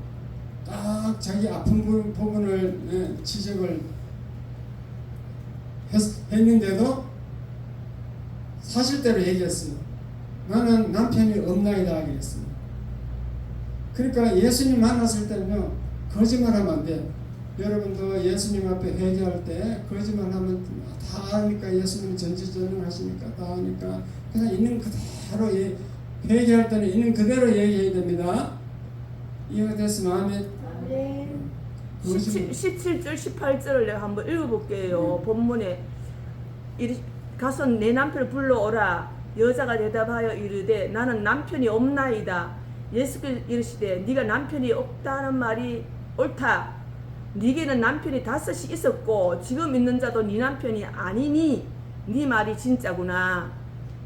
딱 자기 아픈 부분을 지적을 했는데도 사실대로 얘기했어요. 나는 남편이 없나이다 그랬어요. 그러니까 예수님 만났을 때는요 거짓말하면 안 돼. 여러분도 예수님 앞에 회개할 때 거짓말하면 다 아니까 예수님이 전지전능하시니까 다 아니까 그냥 있는 그대로 회개할 때는 있는 그대로 얘기해야 됩니다. 이해가 됐으면 아멘. 네. 17절 18절을 내가 한번 읽어볼게요. 본문에 가서 내 남편을 불러오라. 여자가 대답하여 이르되 나는 남편이 없나이다. 예수께서 이르시되 네가 남편이 없다는 말이 옳다. 네게는 남편이 5이 있었고 지금 있는 자도 네 남편이 아니니 네 말이 진짜구나.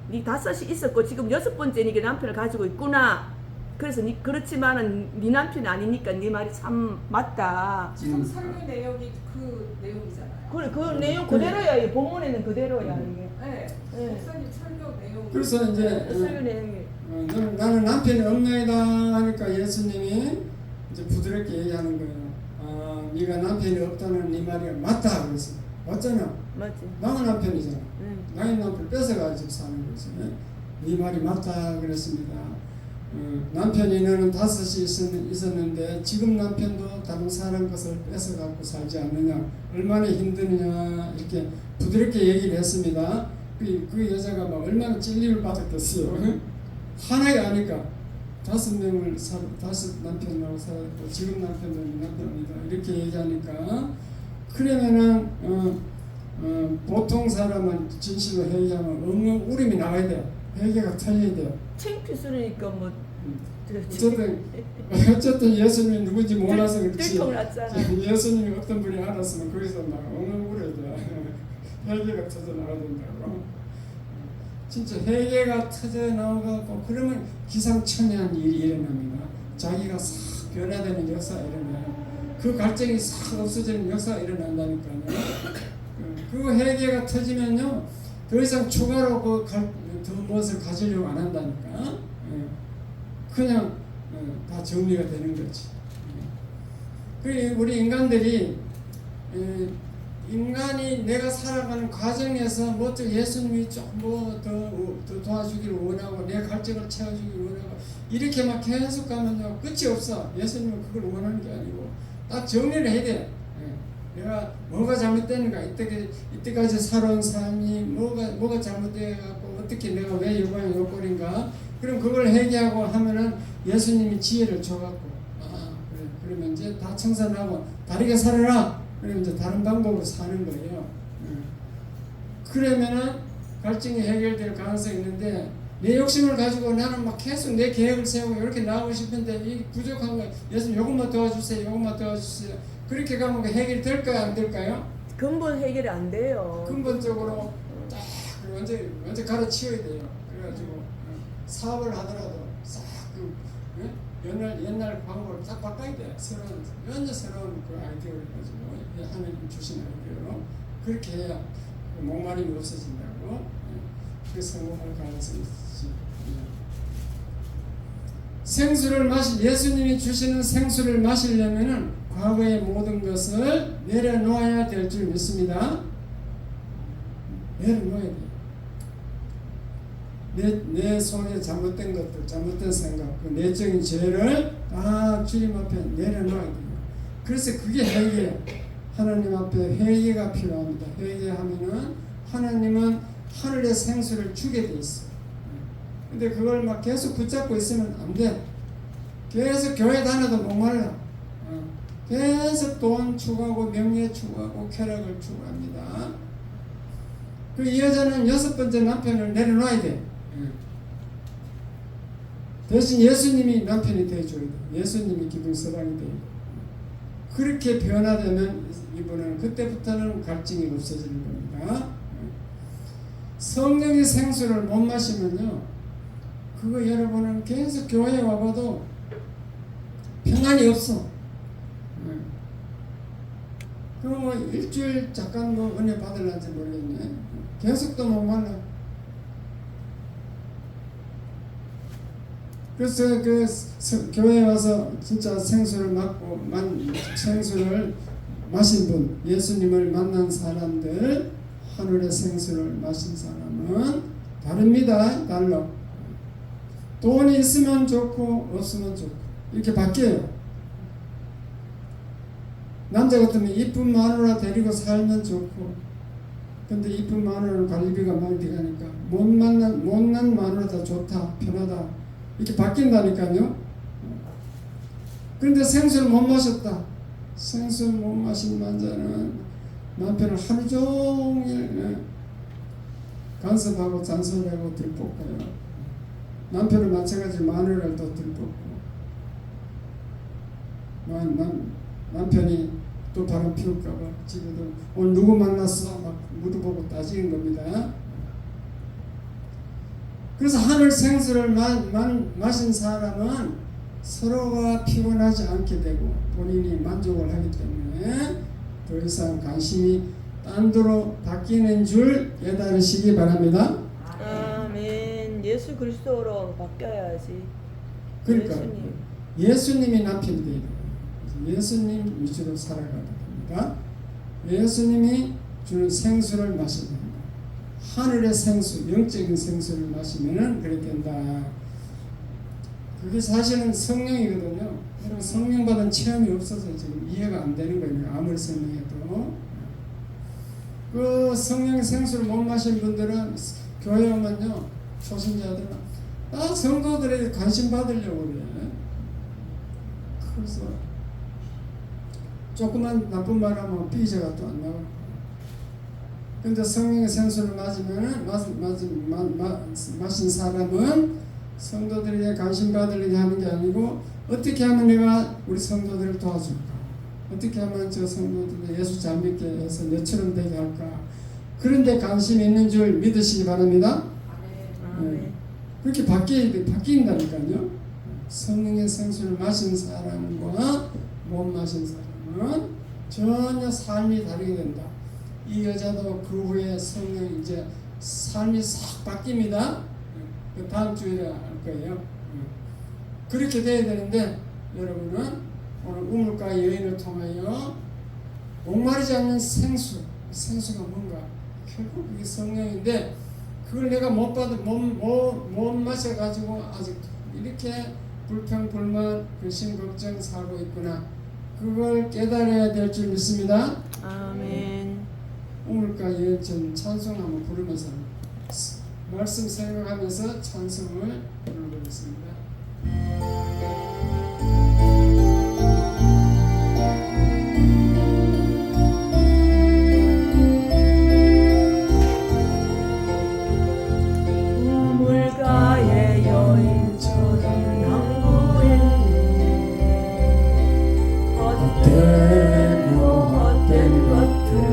네 5이 있었고 지금 6번째 네게 남편을 가지고 있구나. 그래서 그렇지만은 네 남편이 아니니까 네 말이 참 맞다. 지금 설교 내용이 그 내용이잖아요. 그래 그 내용 그대로야. 이 본문에는 그대로야 이게. 네. 네. 목사님 설교 내용. 그래서 이제 설교 내용이. 나는 남편이 없나이다 하니까 예수님이 이제 부드럽게 얘기하는 거예요. 네가 남편이 없다는 네 말이 맞다 그랬어. 맞잖아. 맞지. 나는 남편이잖아. 응. 나의 남편 뺏어가지고 사는 거지. 네 말이 맞다 그랬습니다. 남편이 너는 5이 있었는데 지금 남편도 다른 사람 것을 뺏어갖고 살지 않느냐, 얼마나 힘드느냐 이렇게 부드럽게 얘기를 했습니다. 그 여자가 막 얼마나 찔림을 받았겠어요. 하나가 아니까 5명을 5 남편하고 살았고 지금 남편도 남편입니다. 이렇게 얘기하니까 그러면은 보통 사람은 진실로 회개하면 엉엉 울음이 나와야 돼요. 회개가 터져야 돼요. 창피스러니까 뭐 어쨌든 예수님이 누군지 몰라서 그렇지. 들통 났잖아. 예수님이 어떤 분이 알았으면 거기서 막 엉엉 울어야 돼. 회개가 터져 나와야 된다고. 진짜 회개가 터져 나오고 그러면 기상천외한 일이 일어납니다. 자기가 싹 변화되는 역사가 일어나요. 그 갈증이 싹 없어지는 역사가 일어난다니까요. 그 회개가 터지면요 더 이상 추가로 더 무엇을 가지려고 안 한다니까. 그냥 다 정리가 되는 거지. 우리 인간들이 인간이 내가 살아가는 과정에서 또 예수님이 좀 더 도와주기를 원하고 내 갈증을 채워주기를 원하고 이렇게 막 계속 가면요 끝이 없어. 예수님은 그걸 원하는 게 아니고 딱 정리를 해야 돼. 내가 뭐가 잘못됐는가, 이때까지 살아온 삶이 뭐가 잘못돼갖고 어떻게 내가 왜 이번에 요꼴인가. 그럼 그걸 회개하고 하면은 예수님이 지혜를 줘갖고 그래. 그러면 이제 다 청산하고 다르게 살아라. 그러면 이제 다른 방법으로 사는 거예요. 그러면은 갈증이 해결될 가능성이 있는데 내 욕심을 가지고 나는 막 계속 내 계획을 세우고 이렇게 나가고 싶은데 이 부족한 거 예수님 요것만 도와주세요. 요것만 도와주세요. 그렇게 가면 해결이 될까요? 안 될까요? 근본 해결이 안 돼요. 근본적으로 딱 먼저 가르치어야 돼요. 그래가지고 사업을 하더라도 싹 옛날 방법을 딱 바꿔야 돼. 완전 새로운 그 아이디어를 가지고 하나님 주신 아이디어로 그렇게 해야 목마름이 없어진다고. 그 성공할 가능성이 있지. 예수님이 주시는 생수를 마시려면은 과거의 모든 것을 내려놓아야 될 줄 믿습니다. 내려놓아야 돼. 내 속에 잘못된 것들, 잘못된 생각, 그 내적인 죄를 다 주님 앞에 내려놓아야 돼요. 그래서 그게 회개예요. 하나님 앞에 회개가 필요합니다. 회개하면은 하나님은 하늘의 생수를 주게 돼 있어. 근데 그걸 막 계속 붙잡고 있으면 안 돼. 계속 교회 다녀도 목말라. 계속 돈 추구하고 명예 추구하고 쾌락을 추구합니다. 이 여자는 6번째 남편을 내려놔야 돼. 대신 예수님이 남편이 되어줘야 돼. 예수님이 기둥서방이 돼요. 그렇게 변화되면 이분은 그때부터는 갈증이 없어지는 겁니다. 성령의 생수를 못 마시면요, 그거 여러분은 계속 교회에 와봐도 평안이 없어. 그럼 뭐 일주일 잠깐 뭐 은혜 받을란지 모르겠네. 계속 또 못 만나. 그래서 그 교회에 와서 진짜 생수를 생수를 마신 분, 예수님을 만난 사람들, 하늘의 생수를 마신 사람은 다릅니다. 달라. 돈이 있으면 좋고 없으면 좋고 이렇게 바뀌어요. 남자 같으면 이쁜 마누라 데리고 살면 좋고, 근데 이쁜 마누라는 관리비가 많이 들어가니까 못난 마누라 더 좋다, 편하다, 이렇게 바뀐다니까요. 그런데 생수를 못 마셨다. 생수를 못 마신 남자는 남편을 하루 종일 간섭하고 잔소리하고 들볶아요. 남편은 마찬가지로 마누라를 또 들볶고, 남편이 또 바람 피울까봐 집에도 오늘 누구 만났어? 막 물어보고 따지는 겁니다. 그래서 하늘 생수를 마신 사람은 서로가 피곤하지 않게 되고 본인이 만족을 하기 때문에 더 이상 관심이 딴 데로 바뀌는 줄 깨달으시기 바랍니다. 아멘. 예수 그리스도로 바뀌어야지. 그러니까 예수님. 예수님이 남편이 되어야 돼요. 예수님 위주로 살아가야 됩니다. 예수님이 주는 생수를 마셔야 됩니다. 하늘의 생수, 영적인 생수를 마시면 그렇게 된다. 그게 사실은 성령이거든요. 여러분 성령 받은 체험이 없어서 지금 이해가 안 되는 거예요. 아무리 설명해도. 그 성령의 생수를 못 마신 분들은 교회 오면요, 초신자들은 다 성도들에게 관심 받으려고 그래. 그래서 조그만 나쁜 말 하면 삐져가 또 안 나와. 근데 성령의 생수를 마신 사람은 성도들에게 관심 받으려고 하는 게 아니고, 어떻게 하면 내가 우리 성도들을 도와줄까? 어떻게 하면 저 성도들 예수 잘 믿게 해서 너처럼 되게 할까? 그런데 관심이 있는 줄 믿으시기 바랍니다. 네. 그렇게 바뀐다니까요. 성령의 생수를 마신 사람과 못 마신 사람은 전혀 삶이 다르게 된다. 이 여자도 그 후에 성령 이제 삶이 싹 바뀝니다. 그 다음 주에 할 거예요. 그렇게 돼야 되는데 여러분은 오늘 우물가 여인을 통하여 목마르지 않는 생수가 뭔가 결국 그게 성령인데, 그걸 내가 못 마셔가지고 아직 이렇게 불평 불만 근심 걱정 살고 있구나. 그걸 깨달아야 될 줄 믿습니다. 아멘. 우물가 여인처럼 찬송 한번 부르면서 말씀 생각하면서 찬송을 부르겠습니다. 우물가의 여인처럼 낭구했네. 헛된 것들은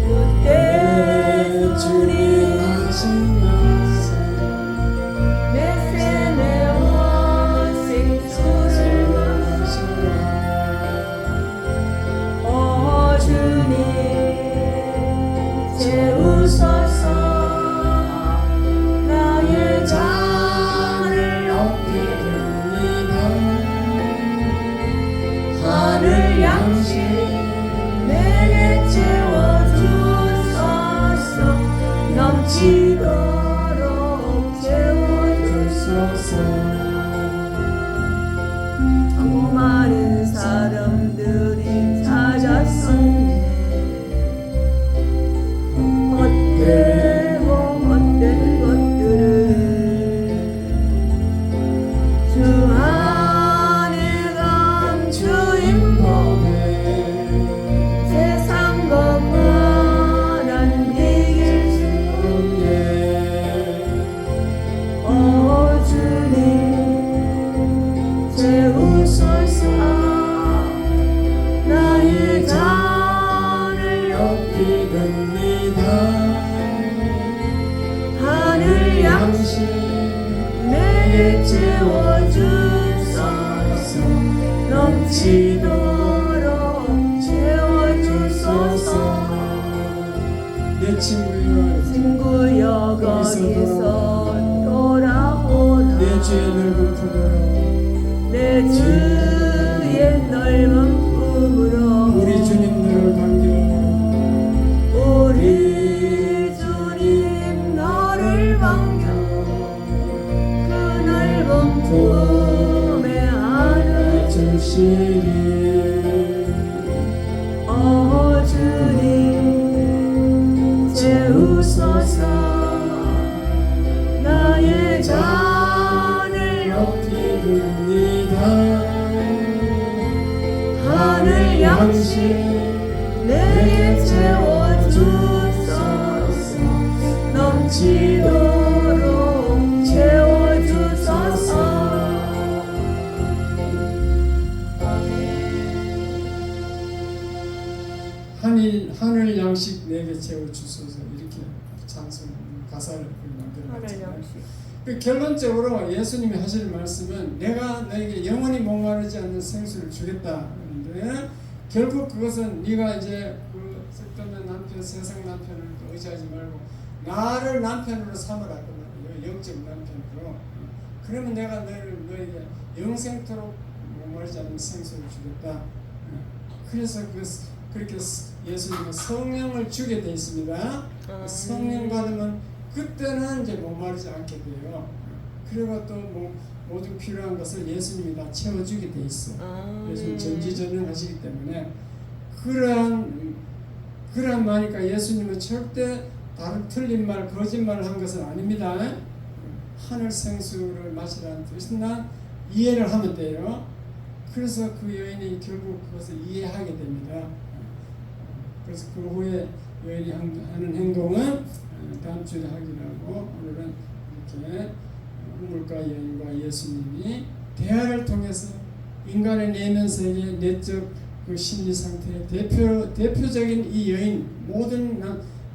그때 주님 하신 말씀 내 삶의 양식 내게 채워주소서. 넘치도록 채워주소서. 내 친구여 친구여 거기서 돌아오라. 내 주의 넓은 품으로 내 주의 넓은 품으로 우리 주님들을 반겨 우리 주님 너를 반겨 그 넓은 품에 안을 주시리 오 주님 채우소서. 나의 잔을 높이옵니다 하늘 양식 내게 채워주소서. 넘치도록 채워주소서. 하늘 양식 내게 채워주소서 이렇게 찬송 가사를 만들었잖아요. 결론적으로 예수님이 하실 말씀은 내가 너에게 영원히 목마르지 않는 생수를 주겠다 하는데 결국 그것은 네가 이제 그 쓸데없는 남편 세상 남편을 의지하지 말고 나를 남편으로 삼으라 그 말이에요. 영적 남편으로. 그러면 내가 너에게 영생토록 목마르지 않는 생수를 주겠다. 그래서 그렇게 예수님은 성령을 주게 되어 있습니다. 성령 받으면 그때는 이제 목마르지 않게 돼요. 그리고 또 모든 필요한 것을 예수님이 다 채워주게 돼 있어. 예수님 전지전능하시기 때문에 그러한 말이니까 예수님은 절대 다른 틀린 말, 거짓말을 한 것은 아닙니다. 하늘 생수를 마시라는 뜻이나 이해를 하면 돼요. 그래서 그 여인이 결국 그것을 이해하게 됩니다. 그래서 그 후에 여인이 하는 행동은 다음 주에 하기로 하고 오늘은 이렇게 우물가 여인과 예수님이 대화를 통해서 인간의 내면 세계, 내적 그 심리 상태의 대표적인 이 여인, 모든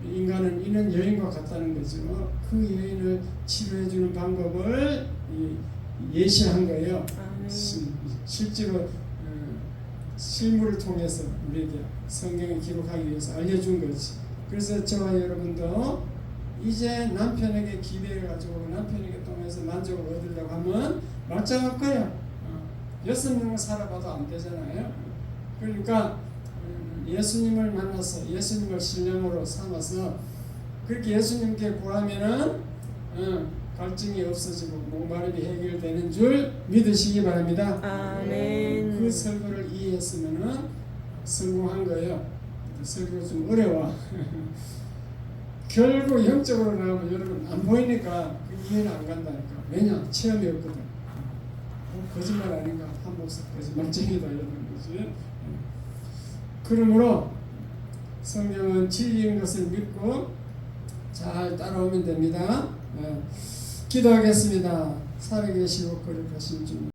인간은 이런 여인과 같다는 거죠. 그 여인을 치료해주는 방법을 예시한 거예요. 실제로 실물을 통해서 우리에게 성경에 기록하기 위해서 알려준 거지. 그래서 저와 여러분도 이제 남편에게 기대해가지고 남편에게 통해서 만족을 얻으려고 하면 말짱할 거야. 6명을 살아봐도 안 되잖아요. 그러니까 예수님을 만나서 예수님을 신령으로 삼아서 그렇게 예수님께 구하면은 갈증이 없어지고 목마름이 해결되는 줄 믿으시기 바랍니다. 아멘. 그 설교를 이해했으면은 성공한 거예요. 설교가 좀 어려워. 결국 영적으로 나오면 여러분 안 보이니까 이해는 안 간다니까. 왜냐? 체험이 없거든. 거짓말 아닌가? 한 목사 거짓말쟁이다 이러는 거지. 그러므로 성경은 진리인 것을 믿고 잘 따라오면 됩니다. 기도하겠습니다. 살아계시고 거룩하신 주님.